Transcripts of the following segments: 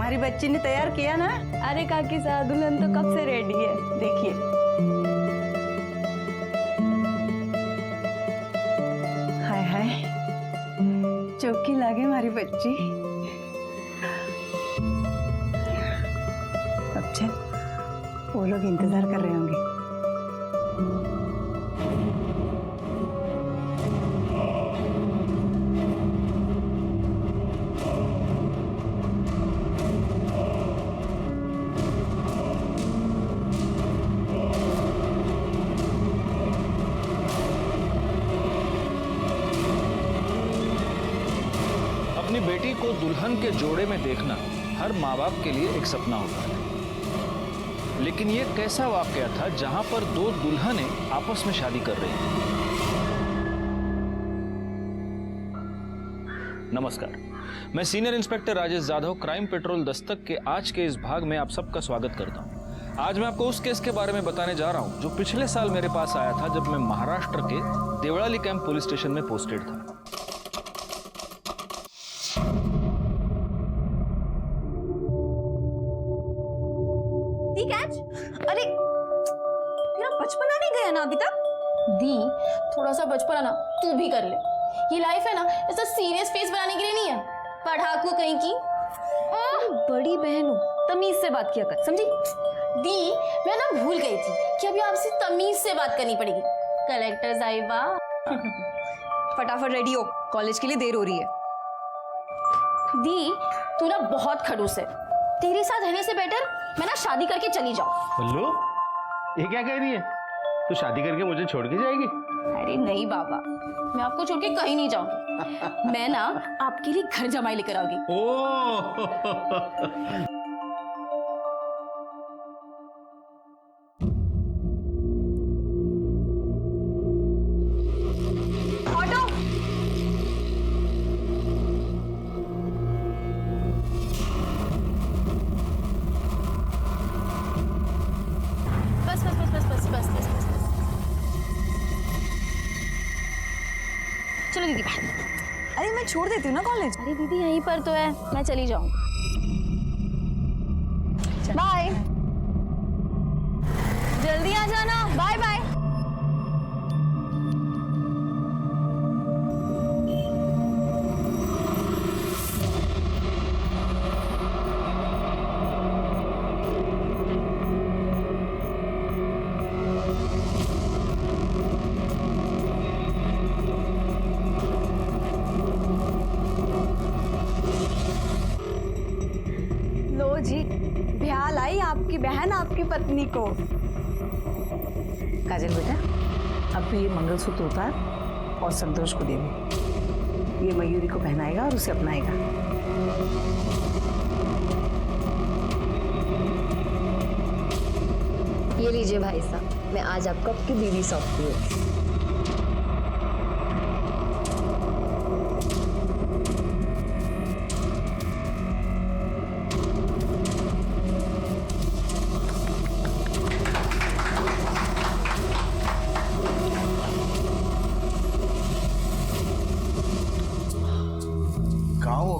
हमारी बच्ची ने तैयार किया ना। अरे काकी साहब, दुल्हन तो कब से रेडी है, देखिए। हाय हाय, चौकी लागे हमारी बच्ची। अब चल, वो लोग इंतजार कर रहे होंगे। अपनी बेटी को दुल्हन के जोड़े में देखना हर माँ बाप के लिए एक सपना होता है, लेकिन ये कैसा वाकया था जहां पर दो दुल्हनें आपस में शादी कर रही हैं। नमस्कार, मैं senior inspector Rajesh Jadhav, crime petrol Dastak के आज के इस भाग में आप सबका स्वागत करता हूं। आज मैं आपको उस केस के बारे में बताने जा रहा हूं जो पिछले साल मेरे पास आया था जब मैं महाराष्ट्र के देवळाली कैंप पुलिस स्टेशन में पोस्टेड था। अरे तेरा बचपना नहीं गया ना अभी तक? दी, थोड़ा सा बचपना ना तू भी कर ले। ये लाइफ है ना, ऐसा सीरियस फेस बनाने के लिए नहीं है। पढ़ाकू कहीं की। बड़ी बहन हो, तमीज से बात किया कर, समझी? दी, मैं ना भूल गई थी कि अभी आपसे तमीज से बात करनी पड़ेगी। कलेक्टर साहिबा। फटाफट रेडी हो, कॉलेज के लिए देर हो रही है। दी, तू ना बहुत खड़ूस है। तेरे साथ रहने से बेटर मैं ना शादी करके चली जाऊं। बल्लू, ये क्या कह रही है? तू शादी करके मुझे छोड़ के जाएगी? अरे नहीं बाबा, मैं आपको छोड़ के कहीं नहीं जाऊंगी। मैं ना आपके लिए घर जमाई लेकर आऊंगी। ओह चलो दीदी। अरे मैं छोड़ देती हूँ ना कॉलेज। अरे दीदी यहीं पर तो है, मैं चली जाऊंगी। बाय, जल्दी आ जाना। Bye bye. जी, ब्याह लाई आपकी बहन आपकी पत्नी को। काजल बेटा, अब तो ये मंगलसूत्र उतार और संतोष को दे दे। ये मयूरी को पहनाएगा और उसे अपनाएगा। ये लीजिए भाई साहब, मैं आज आपको आपकी बीवी सौंपती हूँ।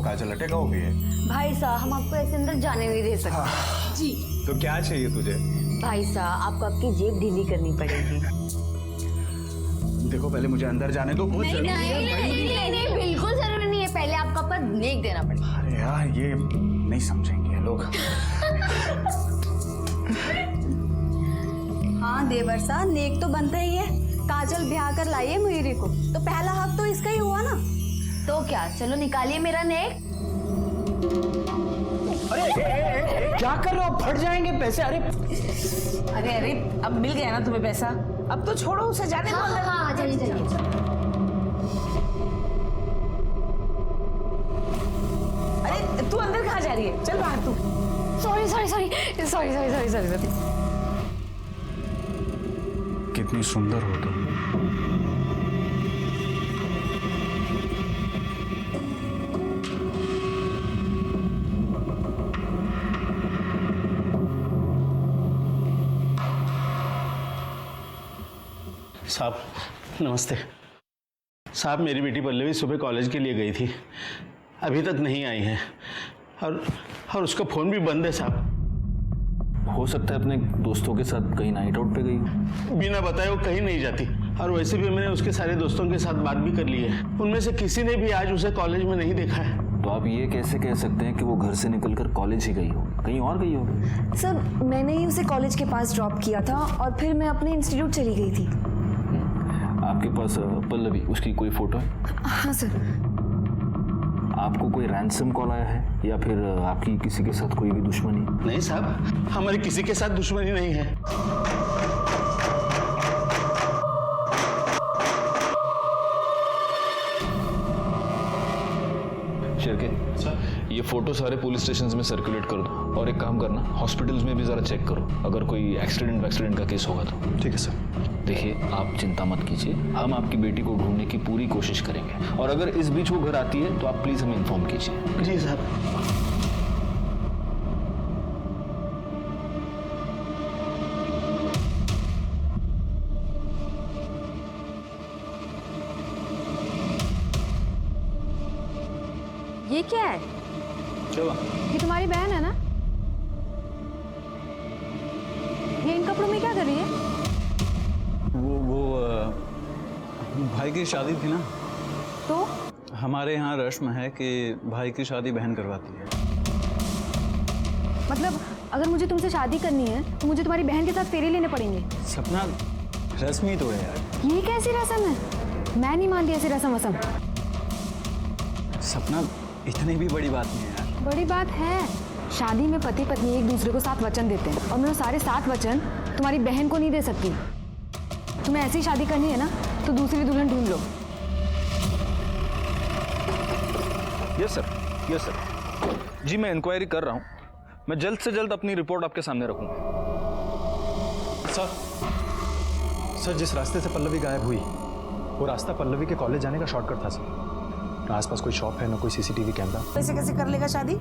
काजल, अटेका हो गई है। भाई साहब, हम आपको ऐसे अंदर जाने नहीं दे सकते। जी तो क्या चाहिए तुझे? भाई साहब, आपको आपकी जेब ढीली करनी पड़ेगी। देखो, पहले मुझे अंदर जाने दो। नहीं, बिल्कुल जरूरी नहीं है। पहले आपको आपका नेक देना पड़ेगा। अरे यार, ये नहीं समझेंगे लोग। हाँ देवर्षा, नेक तो बनता ही है। काजल ब्याह कर लाई है मयूरी को, तो पहला हक तो इसका ही हुआ ना। तो क्या, चलो निकालिए मेरा नेक। अरे क्या कर रहे हो? फट जाएंगे पैसे। अरे अरे अरे, अब मिल गया ना तुम्हें पैसा, अब तो छोड़ो उसे, जाने दो। हाँ, चलिए चलिए। अरे तू अंदर कहाँ जा रही है? चल बाहर तू। Sorry sorry sorry sorry sorry sorry sorry sorry. कितनी सुंदर हो तुम। साहब नमस्ते। साहब, मेरी बेटी पल्लवी सुबह कॉलेज के लिए गई थी, अभी तक नहीं आई है। और और उसका फोन भी बंद है साहब। हो सकता है अपने दोस्तों के साथ कहीं नाइट आउट पे गई हो। बिना बताए वो कहीं नहीं जाती, और वैसे भी मैंने उसके सारे दोस्तों के साथ बात भी कर ली है। उनमें से किसी ने भी आज उसे कॉलेज में नहीं देखा है। तो आप ये कैसे कह सकते हैं कि वो घर से निकलकर कॉलेज ही गई हो? कहीं और गई हो? सर मैंने ही उसे कॉलेज के पास ड्रॉप किया था और फिर मैं अपने इंस्टीट्यूट चली गई थी। आपके पास पल्लवी, उसकी कोई फोटो है? हाँ सर। आपको कोई रैंसम कॉल आया है या फिर आपकी किसी के साथ कोई भी दुश्मनी? नहीं साहब, हमारी किसी के साथ दुश्मनी नहीं है। शिरके, ये फोटो सारे पुलिस स्टेशन में सर्कुलेट कर दो, और एक काम करना, हॉस्पिटल्स में भी जरा चेक करो, अगर कोई एक्सीडेंट का केस होगा तो। ठीक है सर। देखिए, आप चिंता मत कीजिए, हम आपकी बेटी को ढूंढने की पूरी कोशिश करेंगे, और अगर इस बीच वो घर आती है तो आप प्लीज हमें इन्फॉर्म कीजिए। जी साहब। ये क्या है? चलो। ये तुम्हारी बहन है ना? ये इन कपड़ों में क्या कर रही है? वो भाई की शादी थी ना, तो हमारे यहाँ रस्म है कि भाई की शादी बहन करवाती है। मतलब अगर मुझे तुमसे शादी करनी है तो मुझे तुम्हारी बहन के साथ फेरे लेने पड़ेंगे? सपना, रस्म ही तो है यार। ये कैसी रस्म है? मैं नहीं मानती ऐसी रस्म वसम। सपना, इतनी भी बड़ी बात नहीं है यार। बड़ी बात है। शादी में पति पत्नी एक दूसरे को 7 वचन देते हैं, और मैं वो सारे 7 वचन तुम्हारी बहन को नहीं दे सकती। तुम्हें ऐसी शादी करनी है ना तो दूसरी दुल्हन ढूंढ लो। Yes sir. जी मैं इंक्वायरी कर रहा हूँ, मैं जल्द से जल्द अपनी रिपोर्ट आपके सामने रखूँगा। सर जिस रास्ते से पल्लवी गायब हुई वो रास्ता पल्लवी के कॉलेज जाने का शॉर्टकट था सर। ना आसपास कोई शॉप है, ना कोई सीसीटीवी कैमरा। ऐसे कैसे कर लेगा शादी?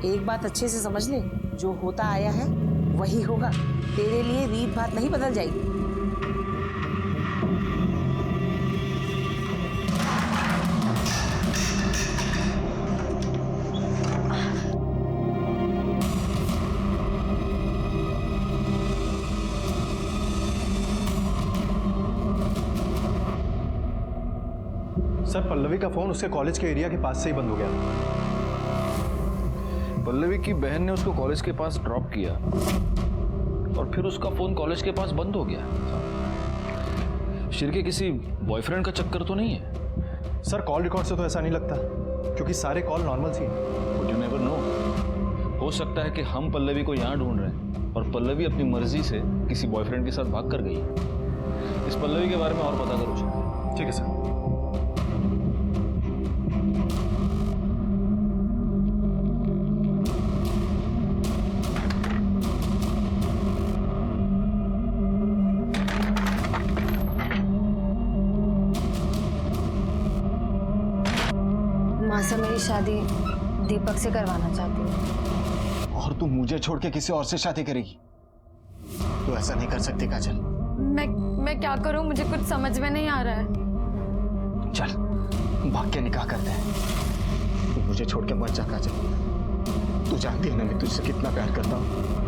एक बात अच्छे से समझ ले, जो होता आया है वही होगा। तेरे लिए रीत बात नहीं बदल जाएगी। सर पल्लवी का फोन उसके कॉलेज के एरिया के पास से ही बंद हो गया। पल्लवी की बहन ने उसको कॉलेज के पास ड्रॉप किया और फिर उसका फोन कॉलेज के पास बंद हो गया। शिरके, किसी बॉयफ्रेंड का चक्कर तो नहीं है? सर कॉल रिकॉर्ड से तो ऐसा नहीं लगता, क्योंकि सारे कॉल नॉर्मल सी। बट यू नेवर नो, हो सकता है कि हम पल्लवी को यहाँ ढूंढ रहे हैं और पल्लवी अपनी मर्जी से किसी बॉयफ्रेंड के साथ भाग कर गई है। इस पल्लवी के बारे में और पता करो शिरके। ठीक है सर। माँ से मेरी शादी दीपक से करवाना चाहती हूँ। और तू मुझे छोड़ के किसी और से शादी करेगी? तू ऐसा नहीं कर सकती काजल। मैं क्या करूं, मुझे कुछ समझ में नहीं आ रहा है। चल भाग के निकाह करते हैं। तू मुझे छोड़ के मत जा काजल। तू जानती है ना मैं तुझसे कितना प्यार करता हूँ।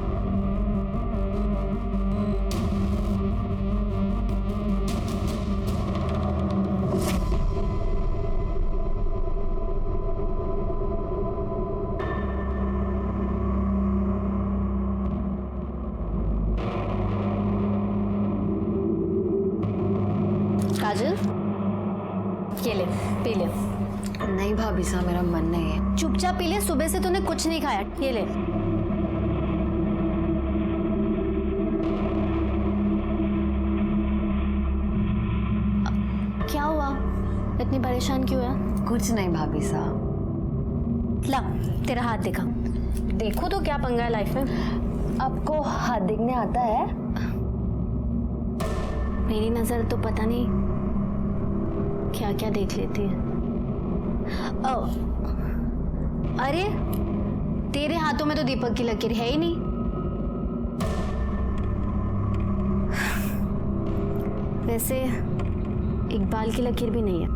काजल, ये ले, पी ले। नहीं भाभी साहब, मेरा मन नहीं है। चुपचाप पी ले, सुबह से तूने कुछ नहीं खाया। ये ले। क्या हुआ, इतनी परेशान क्यों है? कुछ नहीं भाभी साहब। ला, तेरा हाथ दिखा। देखो तो क्या पंगा है लाइफ में। आपको हाथ देखने आता है? मेरी नजर तो पता नहीं क्या क्या देख लेती है। ओ, अरे तेरे हाथों में तो दीपक की लकीर है ही नहीं। वैसे इकबाल की लकीर भी नहीं है।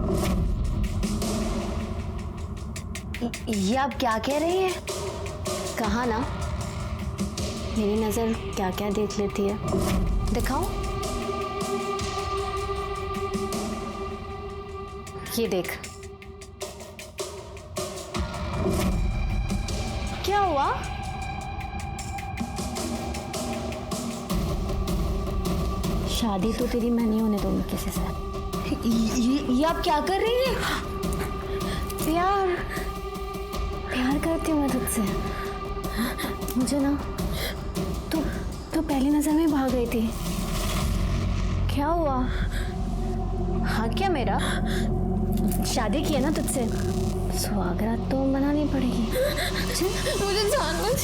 ये आप क्या कह रही हैं? कहा ना, मेरी नजर क्या क्या देख लेती है। दिखाओ, ये देख। क्या हुआ? शादी तो तेरी मैं नहीं होने दूंगी किसी से। ये आप क्या कर रही हैं? प्यार करती हूँ मैं तुझसे। मुझे ना तू पहली नजर में भाग गई थी। क्या हुआ? हाँ क्या मेरा? शादी की है ना तुझसे, स्वागत तो मनानी पड़ेगी। मुझे जानबूझ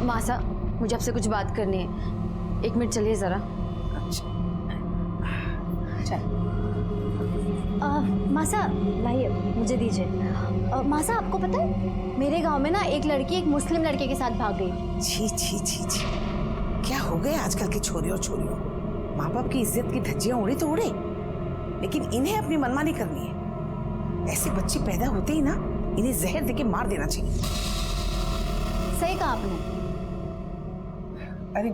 मासा, मुझे आपसे कुछ बात करनी है। 1 मिनट चलिए जरा। मासा लाइए, मुझे दीजिए। मासा, आपको पता है मेरे गांव में ना एक लड़की एक मुस्लिम लड़के के साथ भाग गई। छी छी छी छी, क्या हो गए आजकल के छोरे और छोरियों को? माँ बाप की इज्जत की धज्जियां उड़ी तो उड़े, लेकिन इन्हें अपनी मनमानी करनी है। ऐसे बच्चे पैदा होते ही ना इन्हें जहर देके मार देना चाहिए। सही कहा आपने। अरे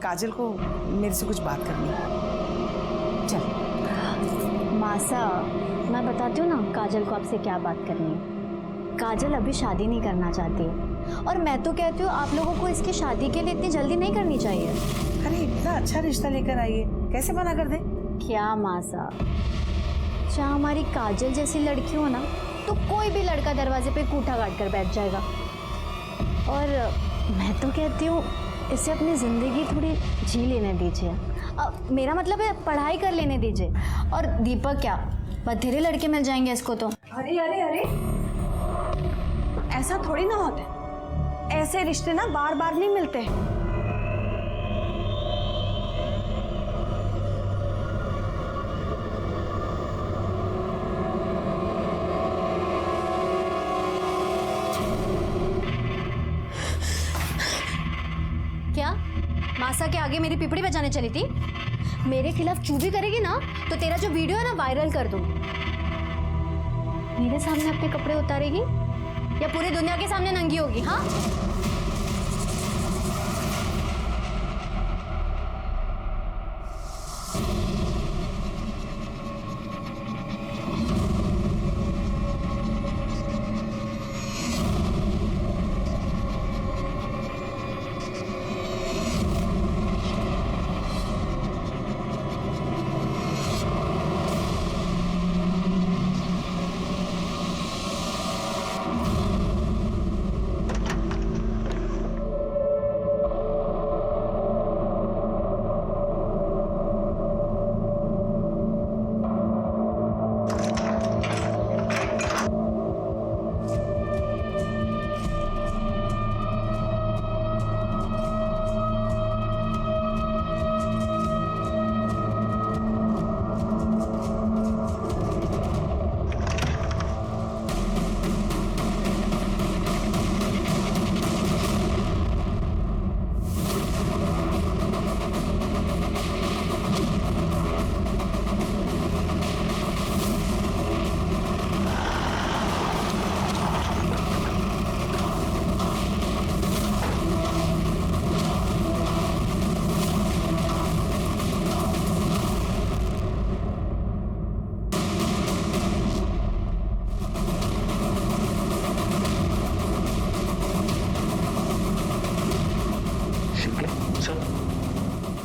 काजल को मेरे से कुछ बात करनी है। चल मासा, मैं बताती हूँ ना काजल को आपसे क्या बात करनी है। काजल अभी शादी नहीं करना चाहती है, और मैं तो कहती हूँ आप लोगों को इसकी शादी के लिए इतनी जल्दी नहीं करनी चाहिए। अरे इतना अच्छा रिश्ता लेकर आइए, कैसे मना कर दे? क्या मासा, जहाँ हमारी काजल जैसी लड़की हो ना, तो कोई भी लड़का दरवाजे पे कूठा काट कर बैठ जाएगा। और मैं तो कहती हूँ इसे अपनी ज़िंदगी थोड़ी जी लेने दीजिए। मेरा मतलब है पढ़ाई कर लेने दीजिए। और दीपक क्या, बथेरे लड़के मिल जाएंगे इसको तो। अरे अरे अरे, ऐसा थोड़ी ना होता है। ऐसे रिश्ते ना बार बार नहीं मिलते। क्या मासा के आगे मेरी पिपड़ी बजाने चली थी? मेरे खिलाफ चूभी करेगी ना तो तेरा जो वीडियो है ना वायरल कर दूंगी। मेरे सामने अपने कपड़े उतारेगी या पूरी दुनिया के सामने नंगी होगी? हाँ,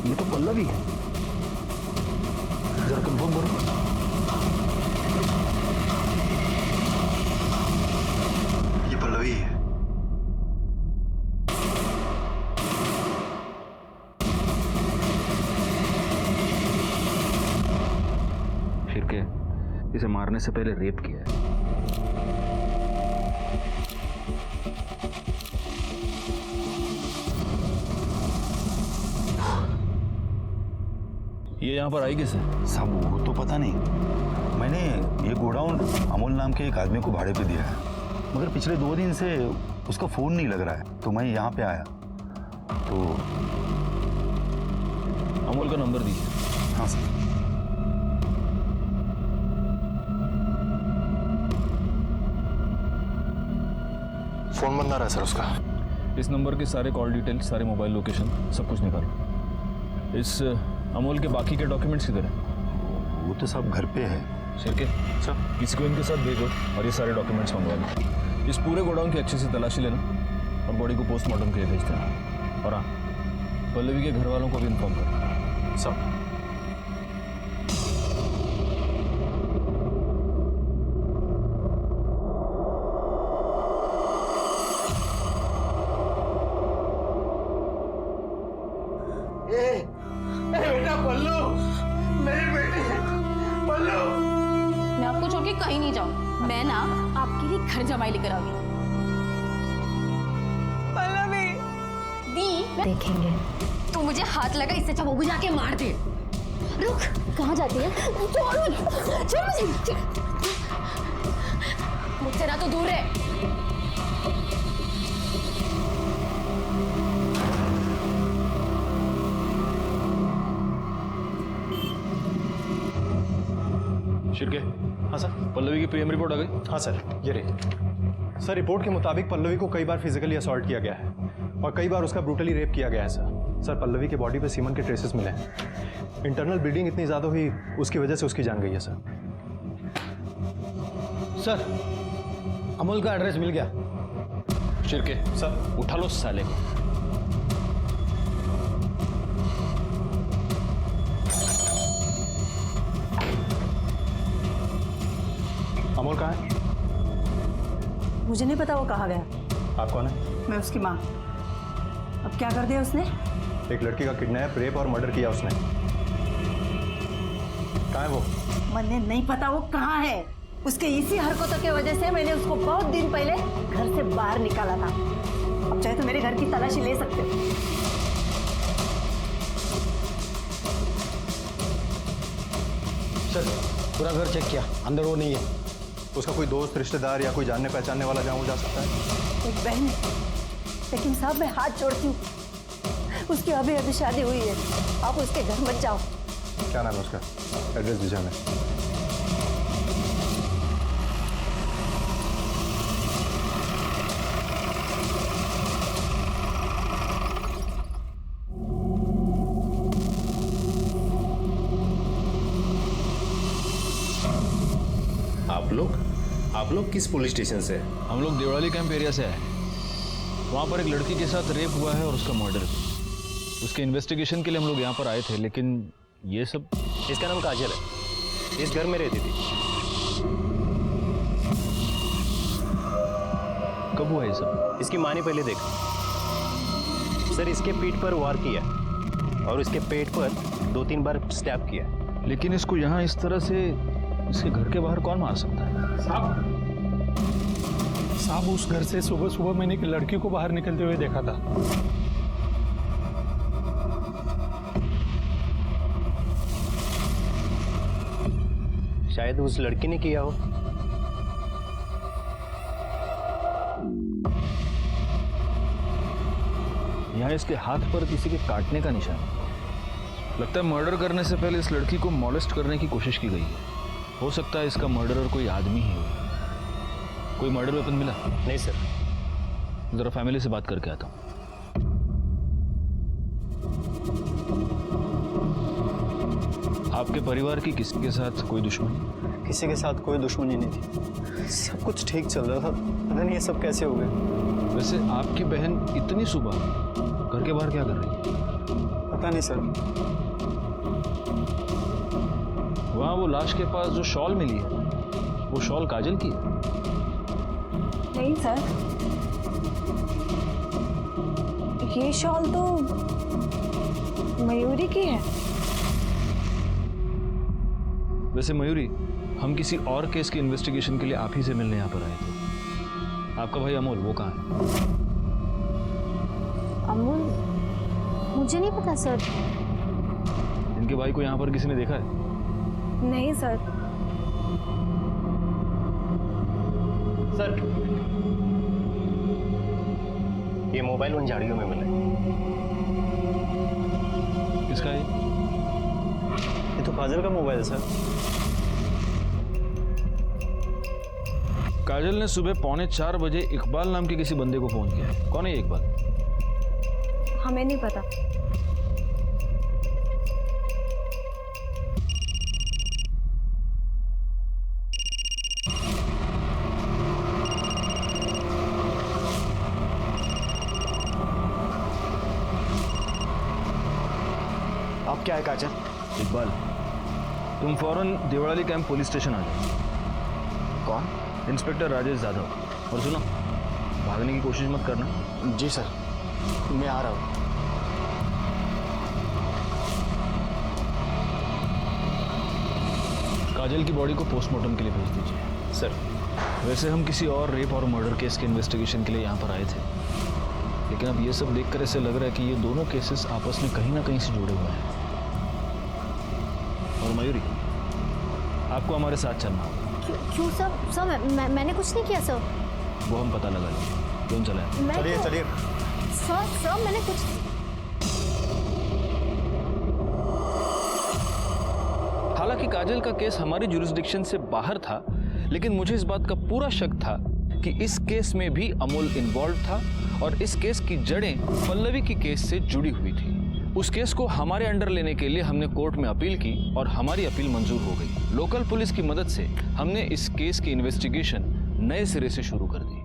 ये तो पल्लवी है। जरा कंफर्म करो। ये पल्लवी है। शिर्के, इसे मारने से पहले रेप किया है। ये यहाँ पर आई कैसे? साहब वो तो पता नहीं, मैंने ये गोडाउन अमोल नाम के एक आदमी को भाड़े पे दिया है, मगर पिछले 2 दिन से उसका फ़ोन नहीं लग रहा है, तो मैं यहाँ पे आया। तो अमोल का नंबर दीजिए। हाँ सर। फ़ोन बंद आ रहा है सर उसका। इस नंबर के सारे कॉल डिटेल्स, सारे मोबाइल लोकेशन, सब कुछ निकालो। इस अमोल के बाकी के डॉक्यूमेंट्स किधर हैं? वो तो सब घर पे है। शिरके सर किसी को इनके साथ भेजो और ये सारे डॉक्यूमेंट्स मंगवा लो। इस पूरे गोडाउन की अच्छे से तलाशी लेना और बॉडी को पोस्टमार्टम के लिए भेज देना। और हाँ, पल्लवी के घर वालों को भी इन्फॉर्म करो। सब बेटा पल्लू, मेरी बेटी पल्लू। मैं आपको छोड़ के कहीं नहीं जाऊँ। मैं ना आपके लिए घर जमाई लेकर आ गई। पल्लवी दी देखेंगे। तू मुझे हाथ लगा, इससे अच्छा वो भी जाके मार दे। रुक, कहाँ जाती है? छोड़ मुझे, मुझसे ना तो दूर है। शिरके, हाँ सर। पल्लवी की पीएम रिपोर्ट आ गई? हाँ सर, ये रही। सर रिपोर्ट के मुताबिक पल्लवी को कई बार फिजिकली असॉल्ट किया गया है और कई बार उसका ब्रूटली रेप किया गया है सर। पल्लवी के बॉडी पे सीमन के ट्रेसेस मिले हैं। इंटरनल ब्लीडिंग इतनी ज़्यादा हुई, उसकी वजह से उसकी जान गई है सर। सर अमोल का एड्रेस मिल गया। शिरके सर उठा लो साले को। अमोल कहाँ है? मुझे नहीं पता वो कहाँ गया। आप कौन है? मैं उसकी माँ। अब क्या कर दिया उसने? एक लड़की का किडनैप, रेप और मर्डर किया उसने। कहाँ है वो? मुझे नहीं पता वो कहाँ है। उसके इसी हरकतों की वजह से मैंने उसको बहुत दिन पहले घर से बाहर निकाला था। अब चाहे तो मेरे घर की तलाशी ले सकते हो। सर पूरा घर चेक किया, अंदर वो नहीं है। उसका कोई दोस्त, रिश्तेदार या कोई जानने पहचानने वाला जहाँ वो जा सकता है? एक बहन है, लेकिन साहब मैं हाथ जोड़ती हूँ, उसकी अभी अभी शादी हुई है। आप उसके घर मत जाओ। क्या नाम है उसका? एड्रेस दीजिए हमें। आप लोग किस पुलिस स्टेशन से? हम लोग देवड़ाली कैंप एरिया से आए। वहाँ पर एक लड़की के साथ रेप हुआ है और उसका मर्डर भी। उसके इन्वेस्टिगेशन के लिए हम लोग यहाँ पर आए थे, लेकिन ये सब। इसका नाम काजल है, इस घर में रहती थी। कब हुआ ये सब? इसकी माँ ने पहले देखा सर। इसके पीठ पर वार किया और इसके पेट पर 2-3 बार स्टैब किया। लेकिन इसको यहाँ इस तरह से इसके घर के बाहर कौन मार सकता है? साहब उस घर से सुबह सुबह मैंने एक लड़की को बाहर निकलते हुए देखा था। शायद उस लड़की ने किया हो। यहाँ इसके हाथ पर किसी के काटने का निशान है। लगता है मर्डर करने से पहले इस लड़की को मॉलेस्ट करने की कोशिश की गई है। हो सकता है इसका मर्डरर कोई आदमी ही हो। कोई मर्डर वेपन मिला? नहीं सर। जरा फैमिली से बात करके आता हूँ। आपके परिवार की किसी के साथ कोई दुश्मनी? किसी के साथ कोई दुश्मनी नहीं थी, सब कुछ ठीक चल रहा था। पता नहीं ये सब कैसे हो गए। वैसे आपकी बहन इतनी सुबह घर के बाहर क्या कर रही है? पता नहीं सर। वहाँ वो लाश के पास जो शॉल मिली है, वो शॉल काजल की है? नहीं सर, ये शॉल तो मयूरी की है। वैसे मयूरी, हम किसी और केस की इन्वेस्टिगेशन के लिए आप ही से मिलने यहाँ पर आए थे। आपका भाई अमोल, वो कहाँ है? अमोल मुझे नहीं पता सर। इनके भाई को यहाँ पर किसी ने देखा है? नहीं सर। सर, ये मोबाइल उन झाड़ियों में मिला है। किसका है? ये तो काजल का मोबाइल है सर। काजल ने सुबह 3:45 बजे इकबाल नाम के किसी बंदे को फोन किया है। कौन है ये इकबाल? हमें नहीं पता। अब क्या है काजल? इकबाल, तुम फौरन देवड़ाली कैंप पुलिस स्टेशन आ जाओ। कौन? इंस्पेक्टर राजेश जाधव। और सुनो, भागने की कोशिश मत करना। जी सर, मैं आ रहा हूँ। काजल की बॉडी को पोस्टमार्टम के लिए भेज दीजिए। सर, वैसे हम किसी और रेप और मर्डर केस के इन्वेस्टिगेशन के लिए यहाँ पर आए थे, लेकिन अब ये सब देखकर ऐसे लग रहा है कि ये दोनों केसेस आपस में कहीं ना कहीं से जुड़े हुए हैं। और मयूरी, आपको हमारे साथ चलना होगा। क्यों सर? मैंने कुछ नहीं किया सर। वो हम पता लगा लेंगे। क्यों चले? चलिए चलिए। सर मैंने कुछ। हालांकि काजल का केस हमारी जुरिस्डिक्शन से बाहर था, लेकिन मुझे इस बात का पूरा शक था कि इस केस में भी अमोल इन्वॉल्व था और इस केस की जड़ें पल्लवी की केस से जुड़ी हुई थी। उस केस को हमारे अंडर लेने के लिए हमने कोर्ट में अपील की और हमारी अपील मंजूर हो गई। लोकल पुलिस की मदद से हमने इस केस की इन्वेस्टिगेशन नए सिरे से शुरू कर दी।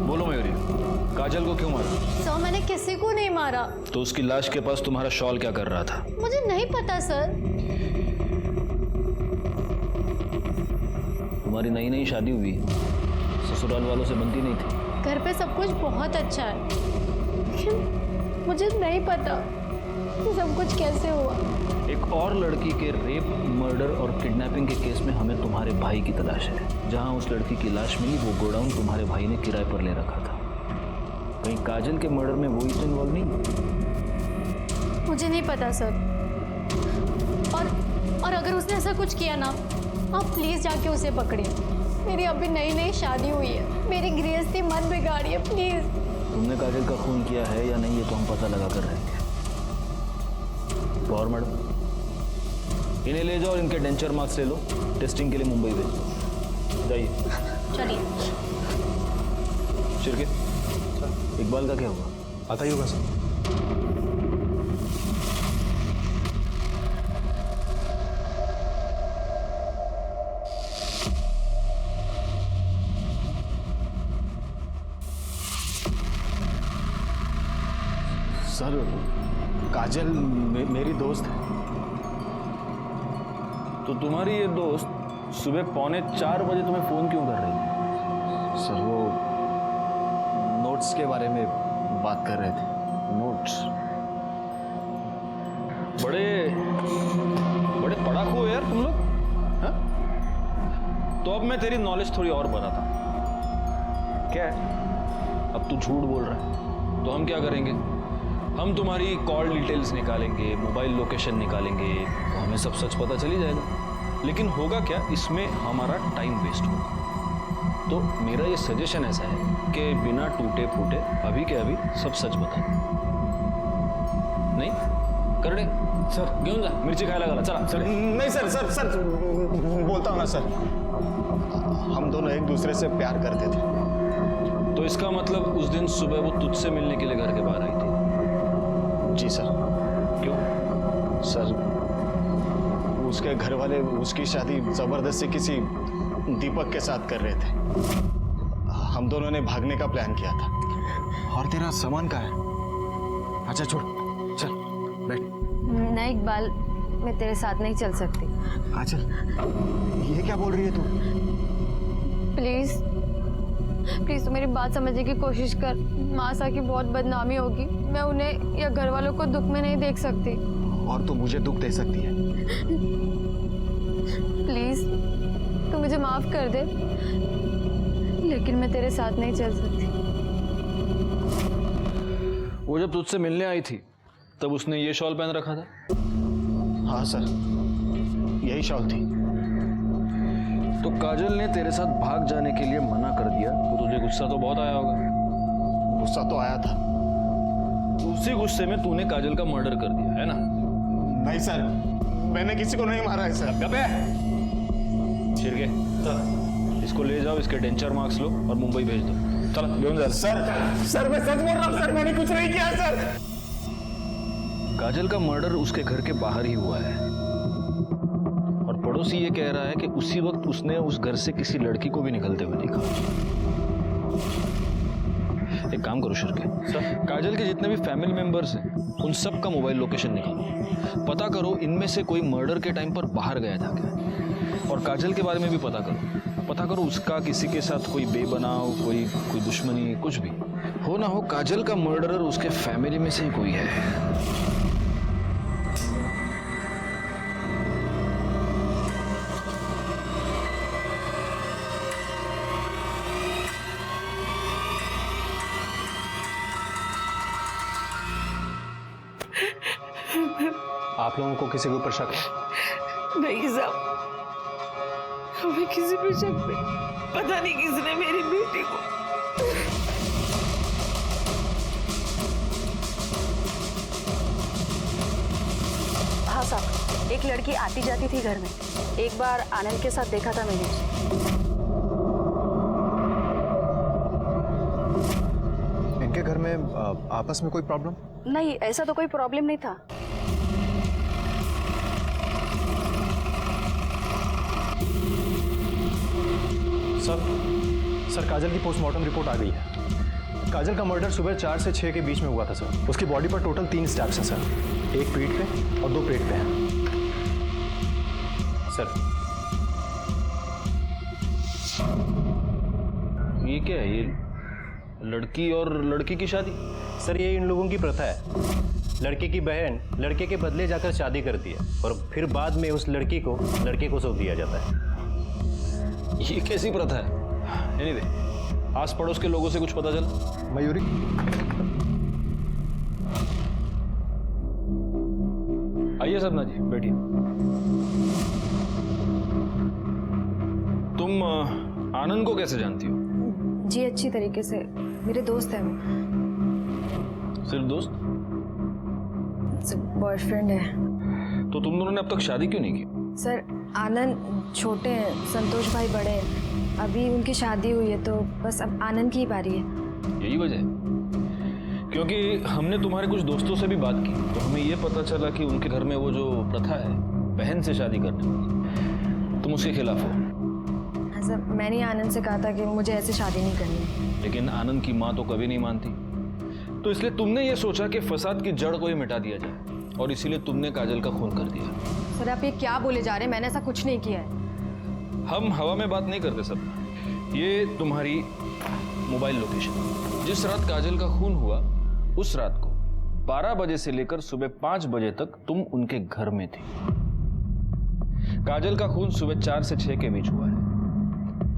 बोलो मयूरी, काजल को क्यों मारा? सर मैंने किसी को नहीं मारा। तो उसकी लाश के पास तुम्हारा शॉल क्या कर रहा था? मुझे नहीं पता सर। तुम्हारी नई नई शादी हुई, ससुराल वालों से बनती नहीं थी। घर पे सब कुछ बहुत अच्छा है, लेकिन मुझे नहीं पता कि सब कुछ कैसे हुआ। एक और लड़की के रेप, मर्डर और किडनैपिंग के केस में हमें तुम्हारे भाई की तलाश है। जहां उस लड़की की लाश मिली वो गोडाउन तुम्हारे भाई ने किराए पर ले रखा था। कहीं काजल के मर्डर में वो ही तो इन्वॉल्व नहीं? मुझे नहीं पता सर। और अगर उसने ऐसा कुछ किया ना, आप प्लीज जाके उसे पकड़िए। मेरी अभी नई नई शादी हुई है, मेरी गृहस्थी मत बिगाड़िए प्लीज। तुमने काजल का खून किया है या नहीं ये तो हम पता लगा कर रहे हैं। और मैडम, इन्हें ले जाओ और इनके डेंचर मार्क्स ले लो, टेस्टिंग के लिए मुंबई भेज दो। जाइए। चलिए। शिरके, इकबाल का क्या हुआ? आता ही होगा सर। सर, काजल मेरी दोस्त है। तो तुम्हारी ये दोस्त सुबह 3:45 बजे तुम्हें फोन क्यों कर रही थी? सर वो नोट्स के बारे में बात कर रहे थे। नोट्स? बड़े पढ़ाकू हो यार तुम लोग, हाँ? तो अब मैं तेरी नॉलेज थोड़ी और बढ़ाता हूं। क्या है? अब तू झूठ बोल रहा है, तो हम क्या करेंगे? हम तुम्हारी कॉल डिटेल्स निकालेंगे, मोबाइल लोकेशन निकालेंगे, तो हमें सब सच पता चली जाएगा। लेकिन होगा क्या, इसमें हमारा टाइम वेस्ट होगा। तो मेरा ये सजेशन ऐसा है कि बिना टूटे फूटे अभी के अभी सब सच बता दो। नहीं कर दे सर, घेऊन जा, मिर्ची खायला घाला, चला। सर नहीं सर, सर सर बोलता हूँ ना सर, हम दोनों एक दूसरे से प्यार करते थे। तो इसका मतलब उस दिन सुबह वो तुझसे मिलने के लिए घर के बाहर आई थी? जी सर। क्यों? सर उसके घर वाले उसकी शादी जबरदस्ती किसी दीपक के साथ कर रहे थे। हम दोनों ने भागने का प्लान किया था। और तेरा सामान कहाँ है? अच्छा छोड़, चल बैठ। नहीं इकबाल, मैं तेरे साथ नहीं चल सकती। चल। ये क्या बोल रही है तू? प्लीज प्लीज तू मेरी बात समझने की कोशिश कर। मासा की बहुत बदनामी होगी, मैं उन्हें या घर वालों को दुख में नहीं देख सकती। और तू मुझे दुख दे सकती है? प्लीज तू मुझे माफ कर दे, लेकिन मैं तेरे साथ नहीं चल सकती। वो जब तुझसे मिलने आई थी तब उसने ये शॉल पहन रखा था? हाँ सर, यही शॉल थी। तो काजल ने तेरे साथ भाग जाने के लिए मना कर दिया तो तुझे गुस्सा तो बहुत आया होगा। गुस्सा तो आया था। उसी गुस्से में तूने काजल का मर्डर कर दिया है ना? नहीं सर, मैंने किसी को नहीं मारा है सर। अबे छिरके, इसको ले जाओ, इसके डेंचर मार्क्स लो और मुंबई भेज दो। चल घेऊन जा। सर मैं सच बोल रहा हूँ सर, मैंने कुछ नहीं किया सर। काजल का मर्डर उसके घर के बाहर ही हुआ है और पड़ोसी ये कह रहा है कि उसी वक्त उसने उस घर से किसी लड़की को भी निकलते हुए देखा। एक काम करो शिरके, काजल के जितने भी फैमिली मेंबर्स हैं उन सब का मोबाइल लोकेशन निकालो, पता करो इनमें से कोई मर्डर के टाइम पर बाहर गया था क्या, और काजल के बारे में भी पता करो उसका किसी के साथ कोई बेबनाव, कोई दुश्मनी, कुछ भी हो ना हो, काजल का मर्डरर उसके फैमिली में से ही कोई है। आप लोगों को किसी के ऊपर शक है? नहीं साहब, हमें किसी पे शक नहीं। पता नहीं किसने मेरी बेटी को। हाँ साहब, एक लड़की आती जाती थी घर में। एक बार आनंद के साथ देखा था मैंने उसे। इनके घर में आपस में कोई प्रॉब्लम? नहीं, ऐसा तो कोई प्रॉब्लम नहीं था। सर काजल की पोस्टमार्टम रिपोर्ट आ गई है। काजल का मर्डर सुबह 4 से 6 के बीच में हुआ था सर। उसकी बॉडी पर टोटल 3 स्टैब्स हैं सर, एक पीठ पे और 2 पेट पे हैं सर। ये क्या है? ये लड़की और लड़की की शादी? सर ये इन लोगों की प्रथा है। लड़के की बहन लड़के के बदले जाकर शादी करती है और फिर बाद में उस लड़की को लड़के को सौंप दिया जाता है। ये कैसी प्रथा है? एनीवे, आस पड़ोस के लोगों से कुछ पता चला? मयूरी, आइए सपना जी, बैठिए। तुम आनंद को कैसे जानती हो? जी अच्छी तरीके से, मेरे दोस्त हैं वो। सिर्फ दोस्त? बॉयफ्रेंड है। तो तुम दोनों ने अब तक शादी क्यों नहीं की? सर आनंद छोटे हैं, संतोष भाई बड़े हैं। अभी उनकी शादी हुई है तो बस अब आनंद की ही बारी है। यही वजह है? क्योंकि हमने तुम्हारे कुछ दोस्तों से भी बात की तो हमें ये पता चला कि उनके घर में वो जो प्रथा है बहन से शादी करने की, तुम उसके खिलाफ हो। सर मैंने आनंद से कहा था कि मुझे ऐसे शादी नहीं करनी। लेकिन आनंद की माँ तो कभी नहीं मानती, तो इसलिए तुमने ये सोचा कि फसाद की जड़ को ही मिटा दिया जाए और इसीलिए तुमने काजल का खून कर दिया। सर आप ये क्या बोले जा रहे हैं? मैंने ऐसा कुछ नहीं किया है। हम हवा में बात नहीं करते सब। ये तुम्हारी मोबाइल लोकेशन, जिस रात काजल का खून हुआ उस रात को 12 बजे से लेकर सुबह 5 बजे तक तुम उनके घर में थी। काजल का खून सुबह 4 से 6 के बीच हुआ है,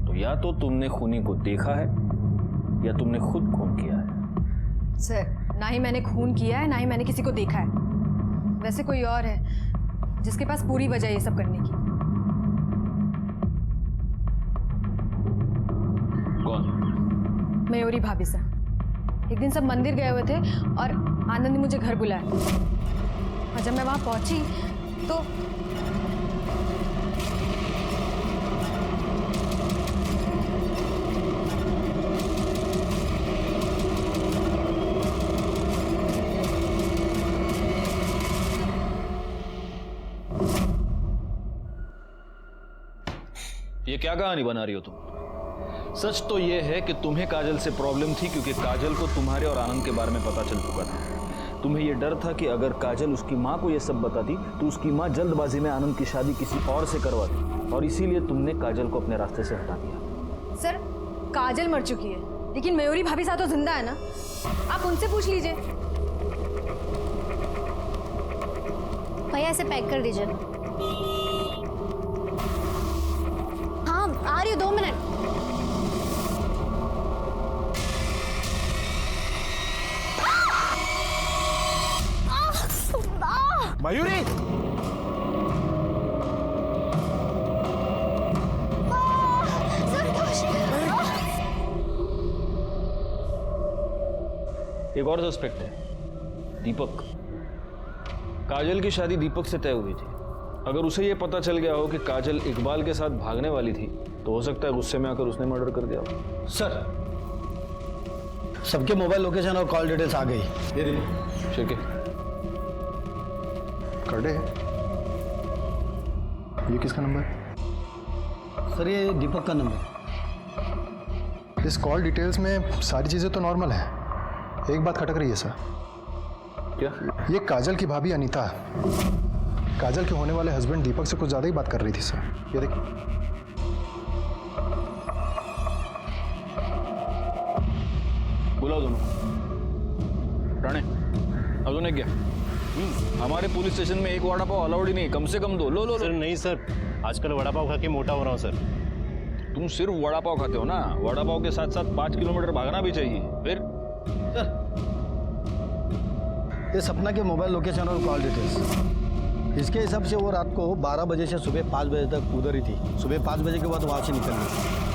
तो या तो तुमने खूनी को देखा है या तुमने खुद खून किया है। सर ना ही मैंने खून किया है ना ही मैंने किसी को देखा है। वैसे कोई और है जिसके पास पूरी वजह ये सब करने की। कौन? मयूरी भाभी से। एक दिन सब मंदिर गए हुए थे और आनंद ने मुझे घर बुलाया और जब मैं वहां पहुंची तो ये क्या कहानी बना रही हो तुम? सच तो ये है कि तुम्हें काजल से प्रॉब्लम थी क्योंकि काजल को तुम्हारे और आनंद के बारे में पता चल चुका था। तुम्हें यह डर था कि अगर काजल उसकी माँ को यह सब बताती तो उसकी माँ जल्दबाजी में आनंद की शादी किसी और से करवाती और इसीलिए तुमने काजल को अपने रास्ते से हटा दिया। सर काजल मर चुकी है लेकिन मयूरी भाभी साहब तो जिंदा है ना, आप उनसे पूछ लीजिए। भैया इसे पैक कर दीजिए। हाँ आ रही हूँ, 2 मिनट। मयूरी, एक और सस्पेक्ट है, दीपक। काजल की शादी दीपक से तय हुई थी। अगर उसे ये पता चल गया हो कि काजल इकबाल के साथ भागने वाली थी तो हो सकता है गुस्से में आकर उसने मर्डर कर दिया हो। सर, सबके मोबाइल लोकेशन और कॉल डिटेल्स आ गई। ये देखो। ठीक है। कर्डे है। ये किसका नंबर है? सर ये दीपक का नंबर। इस कॉल डिटेल्स में सारी चीज़ें तो नॉर्मल हैं। एक बात खटक रही है सर। क्या? ये काजल की भाभी अनीता काजल के होने वाले हस्बैंड दीपक से कुछ ज़्यादा ही बात कर रही थी सर। ये देखिए। बुलाओ दोनों। राणे, अजून एक क्या? हमारे पुलिस स्टेशन में एक वड़ा पाव अलाउड ही नहीं, कम से कम 2। लो लो सर नहीं सर, आजकल वड़ा पाव खा के मोटा हो रहा हूँ सर। तुम सिर्फ वड़ा पाव खाते हो ना, वड़ा पाव के साथ साथ 5 किलोमीटर भागना भी चाहिए। फिर सर ये सपना के मोबाइल लोकेशन और कॉल डिटेल्स, इसके हिसाब से वो रात को 12 बजे से सुबह 5 बजे तक उधर ही थी। सुबह 5 बजे के बाद वहाँ से निकल गई।